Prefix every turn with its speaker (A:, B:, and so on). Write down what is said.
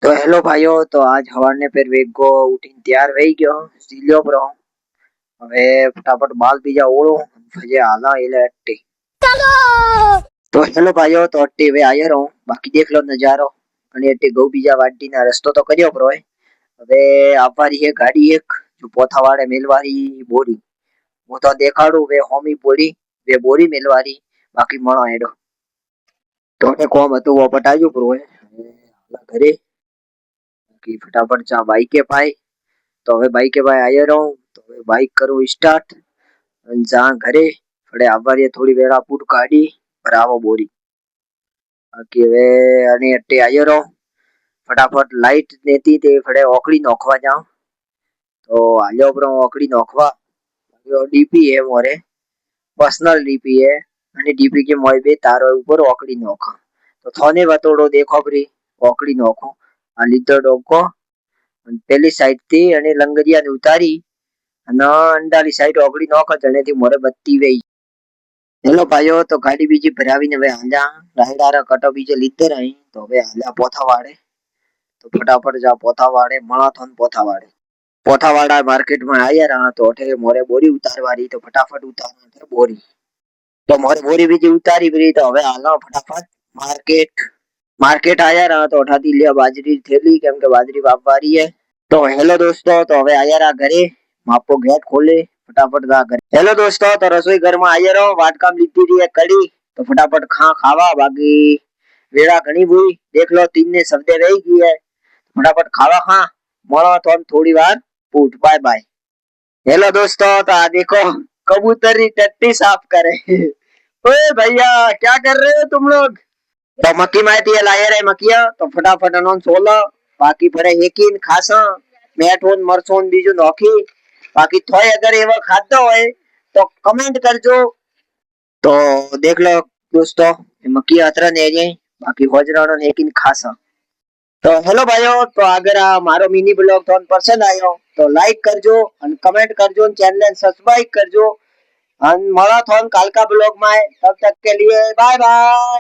A: तो हेलो भाइयों, तो आज हवाने फिर वेगो उठीने तैयार वही गयो सीलियो पर હવે ફટાફટ બાલ બીજા ઓળો ભજે હાલા એટલે અટ્ટી તો હેલો ભાઈઓ તો અટ્ટી હવે આયા રહો બાકી દેખ લો નજારો અને અટ્ટી ગૌ બીજા વાડીના રસ્તો તો કર્યો પર હોય હવે આવવાની છે ગાડી એક જો પોથાવાડે મેલવારી બોરી હું તો દેખાડું વે હોમી બોરી વે બોરી મેલવારી બાકી મણો હેડો તો ને કોમ હતું वो પટાયું પર હોય હાલા ઘરે कि फटाफट जा बाइक के पाए तो હવે બાઈકે ભાઈ આયો રહું તો હવે બાઈક કરું સ્ટાર્ટ અને જા ઘરે ફડે આવવારી થોડી વેળા પૂટ કાઢી ભરાવો બોરી બાકી હવે અને અટ્ટે આયો રહું ફટાફટ લાઈટ नेती તે ફડે ઓકડી નોખવા જાઉં તો આલ્યો બ્રો ઓકડી નોખવા ડીપી है मोरे पर्सनल डीपी है અને ડીપી के मोय बे तारो ऊपर ઓકડી નોખા તો થોને વતોડો દેખો પ્રી ઓકડી નોખો આ લીધો ડોકો પેલી સાઈડ થી અને લંગરિયા ઉતારી અને અંડાલી સાઈડ ઓગળી નોખ જણેથી મોરે બત્તી વેઈ હેલો ભાઈઓ તો ગાડી બીજી ભરાવીને હવે હાલ્યા રાયડારા કટો બીજે લીધે રહી તો હવે હાલ્યા પોથાવાડે તો ફટાફટ જા પોથાવાડે મણાથોન પોથાવાડા માર્કેટમાં આયા રહ્યા તો અઠે મોરે બોરી ઉતારવારી તો ફટાફટ ઉતારવા બોરી તો મોરે બોરી બીજી ઉતારી પડી તો હવે હાલો ફટાફટ मार्केट आया रहा तो उठाती लिया बाजरी थैली केम के बाजरी वापवारी है तो हेलो दोस्तों तो હવે આયા રા ઘરે માપો ગેટ ખોલે फटाफट दा घरे हेलो दोस्तों तो रसोई घर में आया रहो वाटकाम लीधी थी एक कड़ी तो फटाफट खावा बाकी वेड़ा घनी हुई देख लो तीन ने सब्दे रही गई है फटाफट खावा खा मोड़ो तो हम थोड़ी बार पूट बाय बाय हेलो दोस्तों तो आ देखो कबूतरी टट्टी साफ करे ओए भैया क्या कर रहे हो तुम लोग तो मक्की माहिती लाया रे मक्किया तो फटाफट अनोन 16 बाकी फरे हेकीन खासा मेठोन मरसोन बीजू नोखी बाकी थोय अगर एवा खातो होय तो कमेंट करजो तो देख लो दोस्तों मक्की अतरा ने जाए बाकी होजरानो हेकीन खासा तो हेलो भाइयों तो अगर आ मारो मिनी ब्लॉग तो पसंद आयो तो लाइक करजो और कमेंट करजो चैनल ने सब्सक्राइब करजो और मला थोन काल का ब्लॉग में तब तक के लिए बाय बाय।